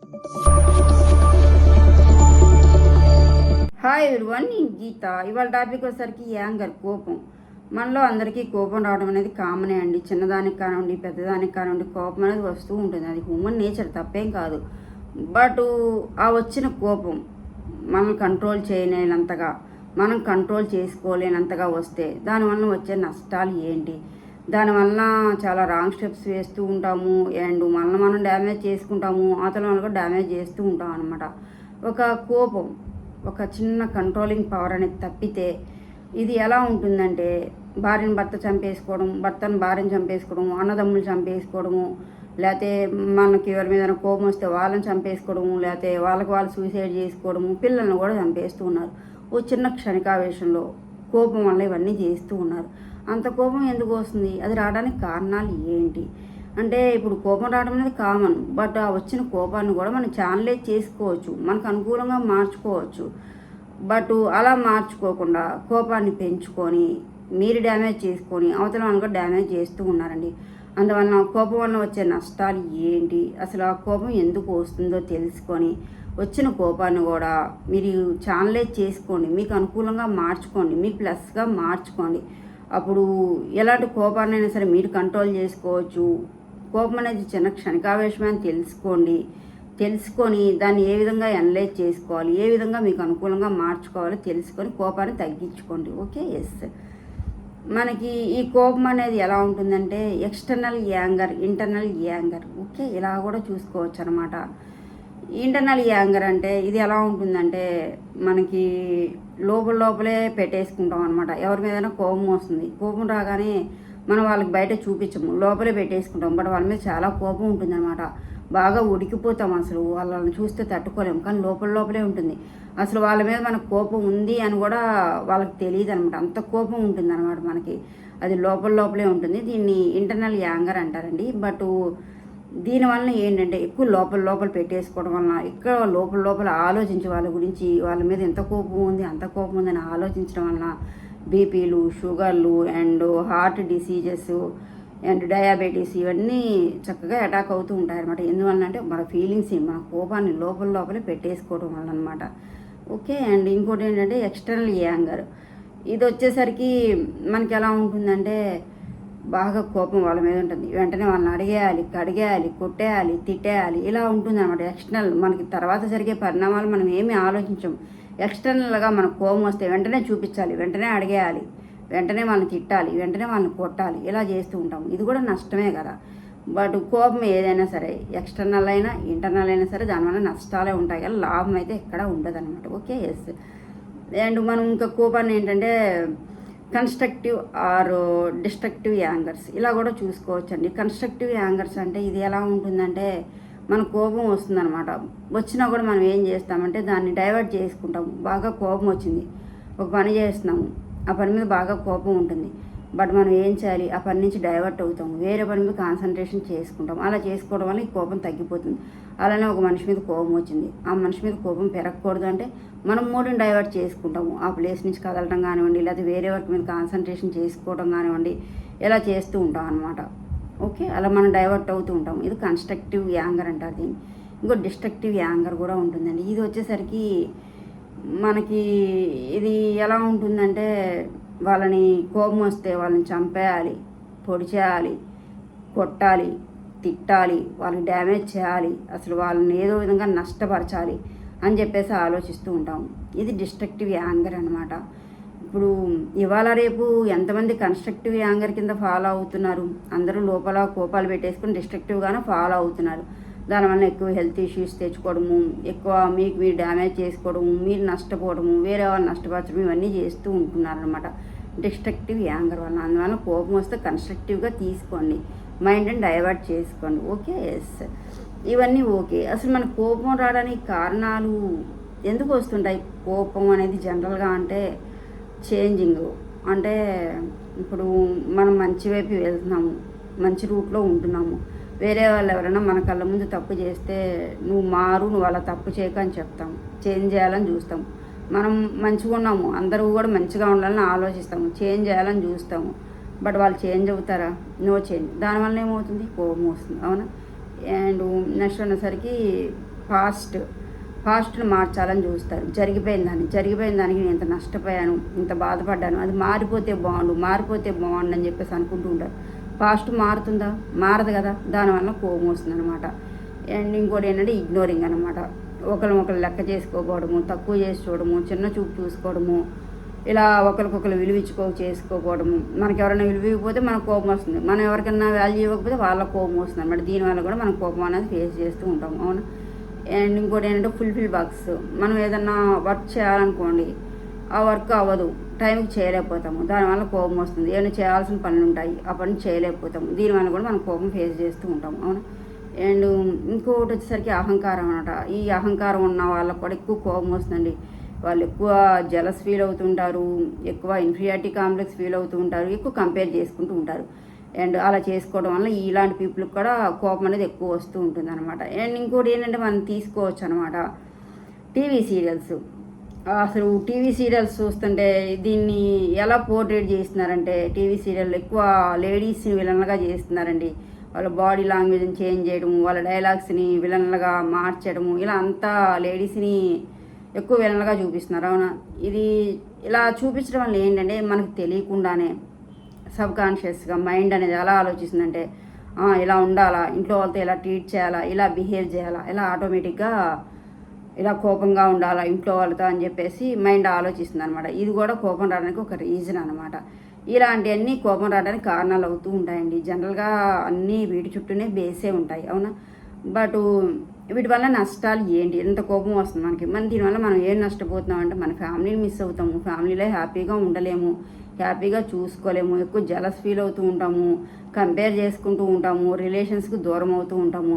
Hi everyone, నేను గీత. ఇవాళ topic వచ్చేసరికి యాంగర్, కోపం. మనలో అందరికీ కోపం రావడం అనేది కామనే అండి. చిన్నదానికి కానివ్వండి, పెద్దదానికి కానివ్వండి, కోపం అనేది వస్తూ ఉంటుంది. అది హ్యూమన్ నేచర్, తప్పేం కాదు. బట్ ఆ వచ్చిన కోపం మనం కంట్రోల్ చేయలేనంతగా, మనం కంట్రోల్ చేసుకోలేనంతగా వస్తే దానివల్ల వచ్చే నష్టాలు ఏంటి? దానివల్ల చాలా రాంగ్ స్టెప్స్ వేస్తూ ఉంటాము, అండ్ మనల్ని మనం డ్యామేజ్ చేసుకుంటాము, అవతల వాళ్ళకు డ్యామేజ్ చేస్తూ ఉంటాం అనమాట. ఒక కోపం, ఒక చిన్న కంట్రోలింగ్ పవర్ అనేది తప్పితే ఇది ఎలా ఉంటుందంటే, భార్యను భర్త చంపేసుకోవడం, భర్తను భార్యను చంపేసుకోవడము, అన్నదమ్ములు చంపేసుకోవడము, లేకపోతే మనకి ఎవరి మీద కోపం వస్తే వాళ్ళని చంపేసుకోవడము, లేకపోతే వాళ్ళకి వాళ్ళు సూసైడ్ చేసుకోవడము, పిల్లల్ని కూడా చంపేస్తూ ఉన్నారు. ఓ చిన్న క్షణికావేశంలో కోపం వల్ల ఇవన్నీ చేస్తూ ఉన్నారు. అంత కోపం ఎందుకు వస్తుంది? అది రావడానికి కారణాలు ఏంటి అంటే, ఇప్పుడు కోపం రావడం అనేది కామన్. బట్ ఆ వచ్చిన కోపాన్ని కూడా మనం ఛానలైజ్ చేసుకోవచ్చు, మనకు అనుకూలంగా మార్చుకోవచ్చు. బట్ అలా మార్చుకోకుండా కోపాన్ని పెంచుకొని మీరు డ్యామేజ్ చేసుకొని అవతల వాళ్ళకి డ్యామేజ్ చేస్తూ ఉన్నారండి. అందువలన కోపం వల్ల వచ్చే నష్టాలు ఏంటి, అసలు ఆ కోపం ఎందుకు వస్తుందో తెలుసుకొని వచ్చిన కోపాన్ని కూడా మీరు ఛానలైజ్ చేసుకోండి, మీకు అనుకూలంగా మార్చుకోండి, మీకు ప్లస్గా మార్చుకోండి. అప్పుడు ఎలాంటి కోపాన్నైనా సరే మీరు కంట్రోల్ చేసుకోవచ్చు. కోపం అనేది చిన్న క్షణికావేశమే అని తెలుసుకొని దాన్ని ఏ విధంగా అనలైజ్ చేసుకోవాలి, ఏ విధంగా మీకు అనుకూలంగా మార్చుకోవాలో తెలుసుకొని కోపాన్ని తగ్గించుకోండి. Okay, yes. మనకి ఈ కోపం అనేది ఎలా ఉంటుందంటే, external anger, internal anger. Okay, ఇలా కూడా చూసుకోవచ్చు అనమాట. ఇంటర్నల్ యాంగర్ అంటే ఇది ఎలా ఉంటుందంటే, మనకి లోపలే పెట్టేసుకుంటాం అనమాట. ఎవరి మీదైనా కోపం వస్తుంది, కోపం రాగానే మనం వాళ్ళకి బయట చూపించము, లోపలే పెట్టేసుకుంటాం. బట్ వాళ్ళ మీద చాలా కోపం ఉంటుందన్నమాట. బాగా ఉడికిపోతాం, అసలు వాళ్ళని చూస్తే తట్టుకోలేము. కానీ లోపలే ఉంటుంది. అసలు వాళ్ళ మీద మనకు కోపం ఉంది అని కూడా వాళ్ళకి తెలియదు అనమాట. అంత కోపం ఉంటుంది అనమాట మనకి. అది లోపలే ఉంటుంది. దీన్ని ఇంటర్నల్ యాంగర్ అంటారండి. బట్ దీనివల్ల ఏంటంటే, ఎక్కువ లోపల పెట్టేసుకోవడం వలన, ఇక్కడ లోపల ఆలోచించి వాళ్ళ గురించి, వాళ్ళ మీద ఎంత కోపం ఉంది అంత కోపం ఉందని ఆలోచించడం వలన బీపీలు, షుగర్లు, and heart diseases, and diabetes ఇవన్నీ చక్కగా అటాక్ అవుతూ ఉంటాయి అనమాట. ఎందువల్ల అంటే మన ఫీలింగ్స్, మన కోపాన్ని లోపలే పెట్టేసుకోవడం వల్ల అనమాట. ఓకే, అండ్ ఇంకోటి ఏంటంటే ఎక్స్టర్నల్ యాంగర్. ఇది వచ్చేసరికి మనకి ఎలా ఉంటుందంటే, బాగా కోపం వాళ్ళ మీద ఉంటుంది. వెంటనే వాళ్ళని అడిగేయాలి, కడిగేయాలి, కొట్టేయాలి, తిట్టేయాలి, ఇలా ఉంటుంది అనమాట. ఎక్స్టర్నల్ మనకి తర్వాత జరిగే పరిణామాలు మనం ఏమీ ఆలోచించం. ఎక్స్టర్నల్గా మనకు కోపం వస్తే వెంటనే చూపించాలి, వెంటనే అడిగేయాలి, వెంటనే వాళ్ళని తిట్టాలి, వెంటనే వాళ్ళని కొట్టాలి, ఇలా చేస్తూ ఉంటాం. ఇది కూడా నష్టమే కదా. బట్ కోపం ఏదైనా సరే, ఎక్స్టర్నల్ అయినా ఇంటర్నల్ అయినా సరే, దానివల్ల నష్టాలే ఉంటాయి కానీ లాభం అయితే ఎక్కడ ఉండదు అనమాట. Okay, yes. అండ్ మనం ఇంకా కోపాన్ని ఏంటంటే కన్స్ట్రక్టివ్ ఆర్ డిస్ట్రక్టివ్ యాంగర్స్ ఇలా కూడా చూసుకోవచ్చండి. కన్స్ట్రక్టివ్ యాంగర్స్ అంటే ఇది ఎలా ఉంటుందంటే, మన కోపం వస్తుందన్నమాట. వచ్చినా కూడా మనం ఏం చేస్తామంటే దాన్ని డైవర్ట్ చేసుకుంటాము. బాగా కోపం వచ్చింది, ఒక పని చేస్తున్నాము, ఆ పని మీద బాగా కోపం ఉంటుంది. బట్ మనం ఏం చేయాలి, ఆ పని నుంచి డైవర్ట్ అవుతాము, వేరే పని మీద కాన్సన్ట్రేషన్ చేసుకుంటాం. అలా చేసుకోవడం వల్ల ఈ కోపం తగ్గిపోతుంది. అలానే ఒక మనిషి మీద కోపం వచ్చింది, ఆ మనిషి మీద కోపం పెరగకూడదు అంటే మనం మూడుని డైవర్ట్ చేసుకుంటాము. ఆ ప్లేస్ నుంచి కదలటం కానివ్వండి, లేకపోతే వేరే వర్క్ మీద కాన్సన్ట్రేషన్ చేసుకోవడం కానివ్వండి, ఇలా చేస్తూ ఉంటాం అనమాట. ఓకే, అలా మనం డైవర్ట్ అవుతూ ఉంటాం. ఇది కన్స్ట్రక్టివ్ యాంగర్ అంటారు దీన్ని. ఇంకో డిస్ట్రక్టివ్ యాంగర్ కూడా ఉంటుందండి. ఇది వచ్చేసరికి మనకి ఇది ఎలా ఉంటుందంటే, వాళ్ళని కోపం వస్తే వాళ్ళని చంపేయాలి, పొడి చేయాలి, కొట్టాలి, తిట్టాలి, వాళ్ళని డ్యామేజ్ చేయాలి, అసలు వాళ్ళని ఏదో విధంగా నష్టపరచాలి అని చెప్పేసి ఆలోచిస్తూ ఉంటాం. ఇది డిస్ట్రక్టివ్ యాంగర్ అనమాట. ఇప్పుడు ఇవాళ రేపు ఎంతమంది కన్స్ట్రక్టివ్ యాంగర్ కింద ఫాలో అవుతున్నారు? అందరూ లోపల కోపాలు పెట్టేసుకుని డిస్ట్రక్టివ్గానే ఫాలో అవుతున్నారు. దానివల్ల ఎక్కువ హెల్త్ ఇష్యూస్ తెచ్చుకోవడము, ఎక్కువ మీకు మీరు డ్యామేజ్ చేసుకోవడము, మీరు నష్టపోవడము, వేరే వాళ్ళు నష్టపరచడం, ఇవన్నీ చేస్తూ ఉంటున్నారనమాట డిస్ట్రక్టివ్ యాంగర్ వల్ల. అందువల్ల కోపం వస్తే కన్స్ట్రక్టివ్గా తీసుకోండి, మైండ్ని డైవర్ట్ చేసుకోండి. Okay, yes. ఇవన్నీ ఓకే. అసలు మన కోపం రావడానికి కారణాలు ఎందుకు వస్తుంటాయి? కోపం అనేది జనరల్గా అంటే చేంజింగ్ అంటే, ఇప్పుడు మనం మంచి వైపు వెళ్తున్నాము, మంచి రూట్లో ఉంటున్నాము, వేరే వాళ్ళు ఎవరైనా మన కళ్ళ ముందు తప్పు చేస్తే నువ్వు మారు, నువ్వు అలా తప్పు చేయక అని చెప్తాము, చేంజ్ చేయాలని చూస్తాము. మనం మంచిగా ఉన్నాము, అందరూ కూడా మంచిగా ఉండాలని ఆలోచిస్తాము, చేంజ్ చేయాలని చూస్తాము. బట్ వాళ్ళు చేంజ్ అవుతారా? No change. దానివల్ల ఏమవుతుంది? కోపం వస్తుంది, అవునా? అండ్ నెక్స్ట్ అనేసరికి పాస్ట్ని మార్చాలని చూస్తారు. జరిగిపోయిన దానికి నేను ఇంత నష్టపోయాను, ఇంత బాధపడ్డాను, అది మారిపోతే బాగుండు అని చెప్పేసి అనుకుంటూ ఉంటారు. పాస్ట్ మారుతుందా? మారదు కదా. దానివల్ల కోపం వస్తుంది అనమాట. అండ్ ఇంకోటి ఏంటంటే ఇగ్నోరింగ్ అనమాట. ఒకరు లెక్క చేసుకోకపోవడము, తక్కువ చేసి చూడము, చిన్న చూపు చూసుకోవడము, ఇలా ఒకరికొకరు చేసుకోకపోవడము. మనకి ఎవరైనా విలువ ఇవ్వకపోతే మనకు కోపం వస్తుంది, మనం ఎవరికైనా వాల్యూ ఇవ్వకపోతే వాళ్ళకి కోపం వస్తుంది అనమాట. దీనివల్ల కూడా మనం కోపం అనేది ఫేస్ చేస్తూ ఉంటాము. అవునా. అండ్ ఇంకోటి ఏంటంటే ఫుల్ఫిల్ వర్క్స్. మనం ఏదన్నా వర్క్ చేయాలనుకోండి, ఆ వర్క్ అవ్వదు, టైంకి చేయలేకపోతాము, దానివల్ల కోపం వస్తుంది. ఏమైనా చేయాల్సిన పనులు ఉంటాయి, ఆ పని చేయలేకపోతాము, దీనివల్ల కూడా మనం కోపం ఫేస్ చేస్తూ ఉంటాము. అవునా. అండ్ ఇంకొకటి వచ్చేసరికి అహంకారం అనమాట. ఈ అహంకారం ఉన్న వాళ్ళకు కూడా ఎక్కువ కోపం వస్తుందండి. వాళ్ళు ఎక్కువ జలస్ ఫీల్ అవుతుంటారు, ఎక్కువ ఇన్ఫీరియారిటీ కాంప్లెక్స్ ఫీల్ అవుతూ ఉంటారు, ఎక్కువ కంపేర్ చేసుకుంటూ ఉంటారు. అండ్ అలా చేసుకోవడం వల్ల ఇలాంటి పీపుల్కి కూడా కోపం అనేది ఎక్కువ వస్తూ ఉంటుంది అనమాట. అండ్ ఇంకోటి ఏంటంటే మనం తీసుకోవచ్చు అనమాట టీవీ సీరియల్స్. అసలు టీవీ సీరియల్స్ చూస్తుంటే దీన్ని ఎలా పోర్ట్రేట్ చేస్తున్నారంటే, టీవీ సీరియల్ ఎక్కువ లేడీస్ని విలన్లుగా చేస్తున్నారండి. వాళ్ళ బాడీ లాంగ్వేజ్ని చేంజ్ చేయడము, వాళ్ళ డైలాగ్స్ని విలన్లుగా మార్చడము, ఇలా అంతా లేడీస్ని ఎక్కువ విలన్లుగా చూపిస్తున్నారు. అవునా. ఇది ఇలా చూపించడం వల్ల ఏంటంటే మనకు తెలియకుండానే సబ్ కాన్షియస్గా మైండ్ అనేది ఎలా ఆలోచిస్తుందంటే, ఇలా ఉండాలా, ఇంట్లో వాళ్ళతో ఇలా ట్రీట్ చేయాలా, ఇలా బిహేవ్ చేయాలా, ఇలా ఆటోమేటిక్గా ఇలా కోపంగా ఉండాలా ఇంట్లో వాళ్ళతో అని చెప్పేసి మైండ్ ఆలోచిస్తుంది అనమాట. ఇది కూడా కోపం రావడానికి ఒక రీజన్ అనమాట. ఇలాంటివన్నీ కోపం రావడానికి కారణాలు అవుతూ ఉంటాయండి. జనరల్గా అన్నీ వీటి చుట్టూనే బేసే ఉంటాయి. అవునా. బట్ వీటి వల్ల నష్టాలు ఏంటి? ఎంత కోపం వస్తుంది మనకి దీనివల్ల మనం ఏం నష్టపోతున్నాం అంటే, మన ఫ్యామిలీని మిస్ అవుతాము, ఫ్యామిలీలో హ్యాపీగా ఉండలేము, హ్యాపీగా చూసుకోలేము, ఎక్కువ జలస్ ఫీల్ అవుతూ ఉంటాము, కంపేర్ చేసుకుంటూ ఉంటాము, రిలేషన్స్కి దూరం అవుతూ ఉంటాము.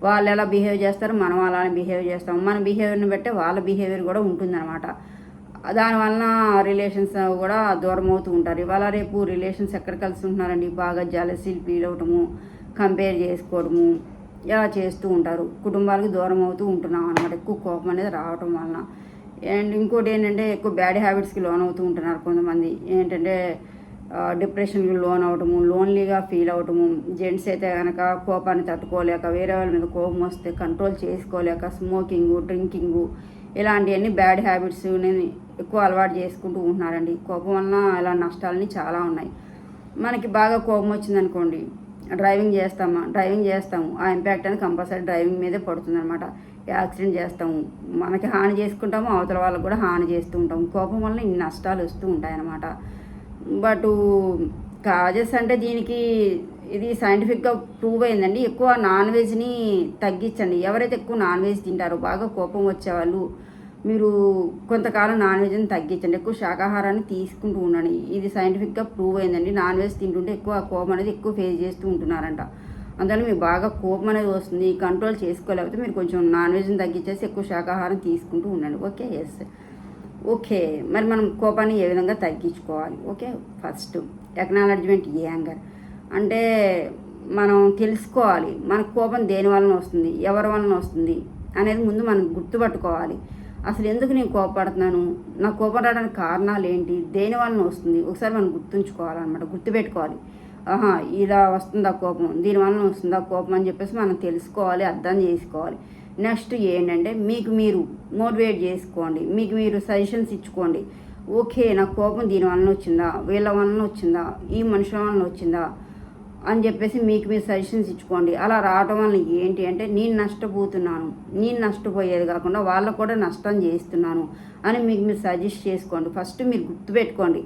వాళ్ళు ఎలా బిహేవ్ చేస్తారో మనం అలానే బిహేవ్ చేస్తాము, మన బిహేవియర్ని బట్టే వాళ్ళ బిహేవియర్ కూడా ఉంటుందన్నమాట. దానివల్ల రిలేషన్స్ కూడా దూరం అవుతూ ఉంటారు. ఇవాళ రేపు రిలేషన్స్ ఎక్కడ కలిసి ఉంటున్నారండి? బాగా జలసీలు ఫీల్ అవటము, కంపేర్ చేసుకోవడము, ఇలా చేస్తూ ఉంటారు. కుటుంబాలకు దూరం అవుతూ ఉంటున్నాం అనమాట, ఎక్కువ కోపం అనేది రావటం వలన. అండ్ ఇంకోటి ఏంటంటే ఎక్కువ బ్యాడ్ హ్యాబిట్స్కి లోన్ అవుతూ ఉంటున్నారు కొంతమంది. ఏంటంటే డిప్రెషన్కి లోన్ అవటము, లోన్లీగా ఫీల్ అవటము. జెంట్స్ అయితే కనుక కోపాన్ని తట్టుకోలేక, వేరే వాళ్ళ మీద కోపం వస్తే కంట్రోల్ చేసుకోలేక స్మోకింగు, డ్రింకింగు, ఇలాంటివన్నీ బ్యాడ్ హ్యాబిట్స్ ఎక్కువ అలవాటు చేసుకుంటూ ఉంటున్నారండి. కోపం వలన ఇలా నష్టాలని చాలా ఉన్నాయి. మనకి బాగా కోపం వచ్చిందనుకోండి, డ్రైవింగ్ చేస్తాము, ఆ ఇంపాక్ట్ అనేది కంపల్సరీ డ్రైవింగ్ మీదే పడుతుంది అనమాట. యాక్సిడెంట్ చేస్తాము, మనకి హాని చేసుకుంటాము, అవతల వాళ్ళకు కూడా హాని చేస్తూ ఉంటాము. కోపం వల్ల ఇన్ని నష్టాలు వస్తూ ఉంటాయన్నమాట. బట్ కాజెస్ అంటే దీనికి ఇది సైంటిఫిక్గా ప్రూవ్ అయిందండి. ఎక్కువ నాన్ వెజ్ని తగ్గించండి. ఎవరైతే ఎక్కువ నాన్ వెజ్ తింటారో, బాగా కోపం వచ్చేవాళ్ళు, మీరు కొంతకాలం నాన్ వెజ్ని తగ్గించండి, ఎక్కువ శాకాహారాన్ని తీసుకుంటూ ఉండండి. ఇది సైంటిఫిక్గా ప్రూవ్ అయిందండి. నాన్ వెజ్ తింటుంటే ఎక్కువ కోపం అనేది ఎక్కువ ఫేస్ చేస్తూ ఉంటున్నారంట. అందువల్ల మీకు బాగా కోపం అనేది వస్తుంది, కంట్రోల్ చేసుకోలేకపోతే మీరు కొంచెం నాన్ వెజ్ని తగ్గించేసి ఎక్కువ శాకాహారం తీసుకుంటూ ఉండండి. ఓకే. ఎస్. ఓకే. మరి మనం కోపాన్ని ఏ విధంగా తగ్గించుకోవాలి? ఓకే. ఫస్ట్ ఎక్నాలెడ్జ్మెంట్ యాంగర్ అంటే మనం తెలుసుకోవాలి మనకు కోపం దేని వలన వస్తుంది, ఎవరి వలన వస్తుంది అనేది ముందు మనం గుర్తుపట్టుకోవాలి. అసలు ఎందుకు నేను కోపపడుతున్నాను, నాకు కోపం రావడానికి కారణాలు ఏంటి, దేని వలన వస్తుంది, ఒకసారి మనం గుర్తుంచుకోవాలన్నమాట, గుర్తుపెట్టుకోవాలి. ఇలా వస్తుందా కోపం, దీనివల్ల వస్తుందా కోపం అని చెప్పేసి మనం తెలుసుకోవాలి, అర్థం చేసుకోవాలి. నెక్స్ట్ ఏంటంటే మీకు మీరు మోటివేట్ చేసుకోండి, మీకు మీరు సజెషన్స్ ఇచ్చుకోండి. ఓకే, నాకు కోపం దీనివల్ల వచ్చిందా, వీళ్ళ వలన వచ్చిందా, ఈ మనుషుల వలన వచ్చిందా అని చెప్పేసి మీకు మీరు సజెషన్స్ ఇచ్చుకోండి. అలా రావడం వల్ల ఏంటి అంటే, నేను నష్టపోతున్నాను, నేను నష్టపోయేది కాకుండా వాళ్ళకు కూడా నష్టం చేస్తున్నాను అని మీకు మీరు సజెస్ట్ చేసుకోండి. ఫస్ట్ మీరు గుర్తుపెట్టుకోండి,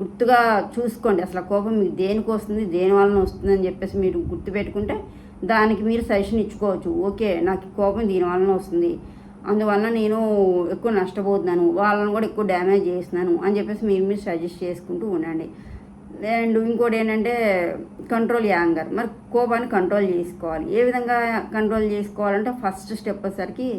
గుర్తుగా చూసుకోండి అసలు కోపం మీకు దేనికి వస్తుంది, దేని వలన వస్తుంది అని చెప్పేసి మీరు గుర్తుపెట్టుకుంటే దానికి మీరు సజెషన్ ఇచ్చుకోవచ్చు. ఓకే, నాకు కోపం దీని వలన వస్తుంది, అందువల్ల నేను ఎక్కువ నష్టపోతున్నాను, వాళ్ళని కూడా ఎక్కువ డ్యామేజ్ చేస్తున్నాను అని చెప్పేసి మీరు సజెస్ట్ చేసుకుంటూ ఉండండి. అండ్ ఇంకోటి ఏంటంటే కంట్రోల్ యాంగర్. మరి కోపాన్ని కంట్రోల్ చేసుకోవాలి. ఏ విధంగా కంట్రోల్ చేసుకోవాలంటే ఫస్ట్ స్టెప్ వచ్చేసరికి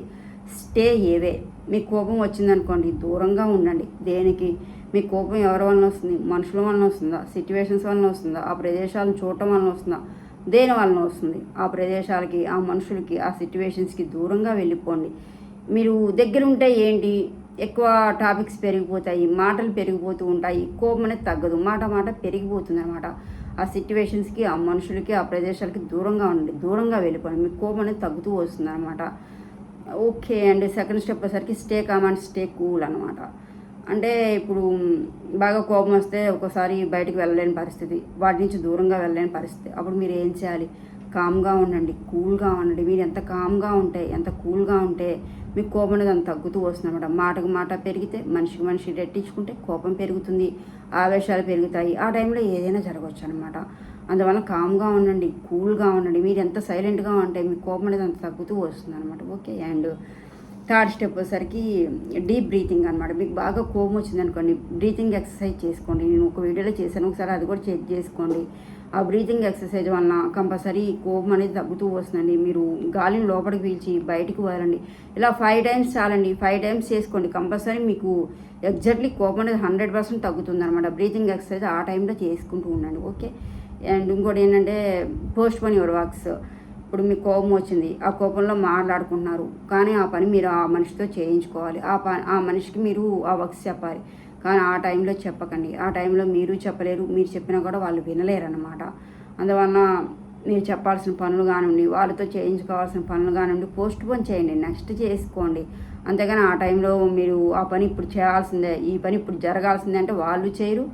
స్టే ఏవే. మీకు కోపం వచ్చిందనుకోండి, దూరంగా ఉండండి. దేనికి మీ కోపం ఎవరి వలన వస్తుంది, మనుషుల వలన వస్తుందా, సిచ్యువేషన్స్ వలన వస్తుందా, ఆ ప్రదేశాలను చూడటం వలన వస్తుందా, దేని వలన వస్తుంది, ఆ ప్రదేశాలకి, ఆ మనుషులకి, ఆ సిచ్యువేషన్స్కి దూరంగా వెళ్ళిపోండి. మీరు దగ్గర ఉంటే ఏంటి, ఎక్కువ టాపిక్స్ పెరిగిపోతాయి, మాటలు పెరిగిపోతూ ఉంటాయి, కోపం అనేది తగ్గదు, మాట పెరిగిపోతుంది అనమాట. ఆ సిచ్యువేషన్స్కి, ఆ మనుషులకి, ఆ ప్రదేశాలకి దూరంగా ఉండండి, దూరంగా వెళ్ళిపోండి. మీకు కోపం అనేది తగ్గుతూ వస్తుంది అనమాట. ఓకే అండ్ సెకండ్ స్టెప్ వచ్చేసరికి stay calm and stay cool అనమాట. అంటే ఇప్పుడు బాగా కోపం వస్తే ఒక్కోసారి బయటికి వెళ్ళలేని పరిస్థితి, వాటి నుంచి దూరంగా వెళ్ళలేని పరిస్థితి. అప్పుడు మీరు ఏం చేయాలి? కామ్గా ఉండండి, కూల్గా ఉండండి. మీరు ఎంత కామ్గా ఉంటే, ఎంత కూల్గా ఉంటే మీకు కోపం అనేది అంత తగ్గుతూ వస్తుంది అనమాట. మాటకు మాట పెరిగితే, మనిషికి మనిషి రెట్టించుకుంటే కోపం పెరుగుతుంది, ఆవేశాలు పెరుగుతాయి. ఆ టైంలో ఏదైనా జరగవచ్చు అనమాట. అందువల్ల కామ్గా ఉండండి, కూల్గా ఉండండి. మీరు ఎంత సైలెంట్గా ఉంటే మీ కోపం అనేది అంత తగ్గుతూ వస్తుంది అనమాట. ఓకే అండ్ థర్డ్ స్టెప్ వచ్చేసరికి డీప్ బ్రీతింగ్ అనమాట. మీకు బాగా కోపం వచ్చిందనుకోండి, బ్రీతింగ్ ఎక్సర్సైజ్ చేసుకోండి. నేను ఒక వీడియోలో చేశాను, ఒకసారి అది కూడా చెక్ చేసుకోండి. ఆ బ్రీతింగ్ ఎక్సర్సైజ్ వలన కంపల్సరీ కోపం అనేది తగ్గుతూ వస్తుందండి. మీరు గాలిని లోపలికి పీల్చి బయటికి వదలండి. ఇలా 5 టైమ్స్ చాలండి. 5 టైమ్స్ చేసుకోండి, కంపల్సరీ మీకు ఎగ్జాక్ట్లీ కోపం అనేది 100% తగ్గుతుంది అనమాట. బ్రీతింగ్ ఎక్సర్సైజ్ ఆ టైంలో చేసుకుంటూ ఉండండి. ఓకే అండ్ ఇంకోటి ఏంటంటే పోస్ట్ పోన్ యువర్ వర్క్స్. ఇప్పుడు మీకు కోపం వచ్చింది, ఆ కోపంలో మాట్లాడుకుంటున్నారు, కానీ ఆ పని మీరు ఆ మనిషితో చేయించుకోవాలి. ఆ మనిషికి మీరు ఆ వర్క్స్ చెప్పాలి, కానీ ఆ టైంలో చెప్పకండి. ఆ టైంలో మీరు చెప్పలేరు, మీరు చెప్పినా కూడా వాళ్ళు వినలేరు అనమాట. అందువలన మీరు చెప్పాల్సిన పనులు కానివ్వండి, వాళ్ళతో చేయించుకోవాల్సిన పనులు కానివ్వండి పోస్ట్ పోన్ చేయండి, నెక్స్ట్ చేసుకోండి. అంతేగాని ఆ టైంలో మీరు ఆ పని ఇప్పుడు చేయాల్సిందే, ఈ పని ఇప్పుడు జరగాల్సిందే అంటే వాళ్ళు చేయరు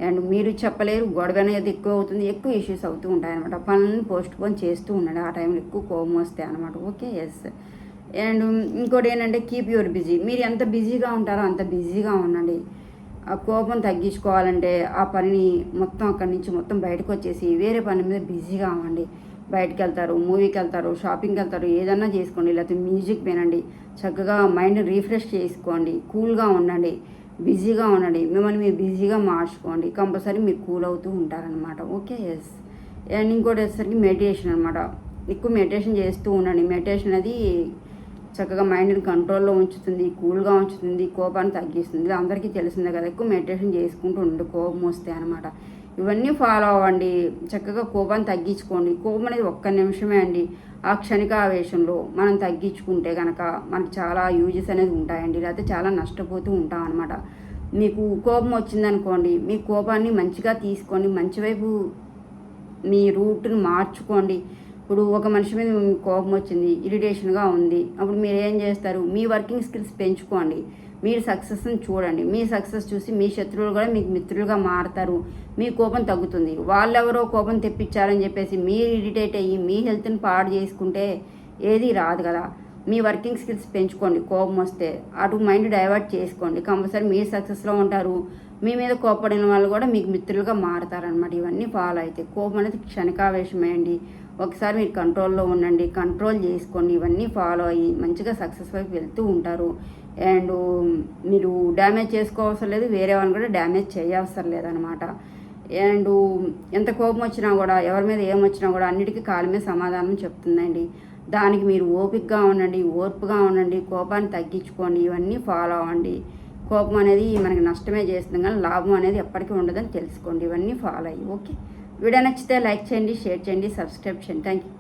అండ్ మీరు చెప్పలేరు. గొడవ అనేది ఎక్కువ అవుతుంది, ఎక్కువ ఇష్యూస్ అవుతూ ఉంటాయి అనమాట. పనులను పోస్ట్ పోన్ చేస్తూ ఉండండి ఆ టైంలో ఎక్కువ కోపం వస్తాయి అనమాట. ఓకే ఎస్ అండ్ ఇంకోటి ఏంటంటే కీప్ యువర్ బిజీ. మీరు ఎంత బిజీగా ఉంటారో అంత బిజీగా ఉండండి. ఆ కోపం తగ్గించుకోవాలంటే ఆ పనిని మొత్తం అక్కడి నుంచి మొత్తం బయటకు వచ్చేసి వేరే పని మీద బిజీగా అవ్వండి. బయటకు వెళ్తారు, మూవీకి వెళ్తారు, షాపింగ్కి వెళ్తారు, ఏదన్నా చేసుకోండి, లేకపోతే మ్యూజిక్ వినండి, చక్కగా మైండ్ రీఫ్రెష్ చేసుకోండి, కూల్గా ఉండండి, బిజీగా ఉండండి. మిమ్మల్ని మీరు బిజీగా మార్చుకోండి, కంపల్సరీ మీరు కూల్ అవుతూ ఉంటారనమాట. ఓకే ఎస్ అండ్ ఇంకోటి వచ్చేసరికి మెడిటేషన్ అనమాట. ఎక్కువ మెడిటేషన్ చేస్తూ ఉండండి. మెడిటేషన్ అనేది చక్కగా మైండ్ని కంట్రోల్లో ఉంచుతుంది, కూల్గా ఉంచుతుంది, కోపాన్ని తగ్గిస్తుంది. అందరికీ తెలిసిందే కదా. ఎక్కువ మెడిటేషన్ చేసుకుంటూ ఉండండి కోపం వస్తే అనమాట. ఇవన్నీ ఫాలో అవ్వండి, చక్కగా కోపాన్ని తగ్గించుకోండి. కోపం అనేది ఒక్క నిమిషమే అండి. ఆ క్షణిక ఆవేశంలో మనం తగ్గించుకుంటే కనుక మనకు చాలా యూజెస్ అనేది ఉంటాయండి, లేకపోతే చాలా నష్టపోతూ ఉంటాం అనమాట. మీకు కోపం వచ్చిందనుకోండి, మీ కోపాన్ని మంచిగా తీసుకోండి, మంచి వైపు మీ రూట్ని మార్చుకోండి. ఇప్పుడు ఒక మనిషి మీద మీకు కోపం వచ్చింది, ఇరిటేషన్గా ఉంది, అప్పుడు మీరు ఏం చేస్తారు? మీ వర్కింగ్ స్కిల్స్ పెంచుకోండి, మీరు సక్సెస్ని చూడండి. మీ సక్సెస్ చూసి మీ శత్రువులు కూడా మీకు మిత్రులుగా మారుతారు, మీ కోపం తగ్గుతుంది. వాళ్ళెవరో కోపం తెప్పించారని చెప్పేసి మీరు ఇరిటేట్ అయ్యి మీ హెల్త్ని పాడు చేసుకుంటే ఏది రాదు కదా. మీ వర్కింగ్ స్కిల్స్ పెంచుకోండి. కోపం వస్తే అటు మైండ్ డైవర్ట్ చేసుకోండి, కంపల్సరీ మీరు సక్సెస్లో ఉంటారు. మీ మీద కోపడిన వాళ్ళు కూడా మీకు మిత్రులుగా మారుతారనమాట. ఇవన్నీ ఫాలో అయితే కోపం అనేది క్షణికావేశమే అండి. ఒకసారి మీరు కంట్రోల్లో ఉండండి, కంట్రోల్ చేసుకోండి. ఇవన్నీ ఫాలో అయ్యి మంచిగా సక్సెస్ వైపు వెళ్తూ ఉంటారు. అండ్ మీరు డ్యామేజ్ చేసుకోవసరం లేదు, వేరే వాళ్ళని కూడా డ్యామేజ్ చేయవసరం లేదనమాట. అండ్ ఎంత కోపం వచ్చినా కూడా, ఎవరి మీద ఏమొచ్చినా కూడా అన్నిటికీ కాలి మీద సమాధానం చెప్తుందండి. దానికి మీరు ఓపికగా ఉండండి, ఓర్పుగా ఉండండి, కోపాన్ని తగ్గించుకోండి. ఇవన్నీ ఫాలో అవ్వండి. కోపం అనేది మనకి నష్టమే చేస్తుంది, కానీ లాభం అనేది ఎప్పటికీ ఉండదని తెలుసుకోండి. ఇవన్నీ ఫాలో అయ్యి ఓకే. వీడియో నచ్చితే లైక్ చేయండి, షేర్ చేయండి, సబ్స్క్రైబ్ చేయండి. Thank you.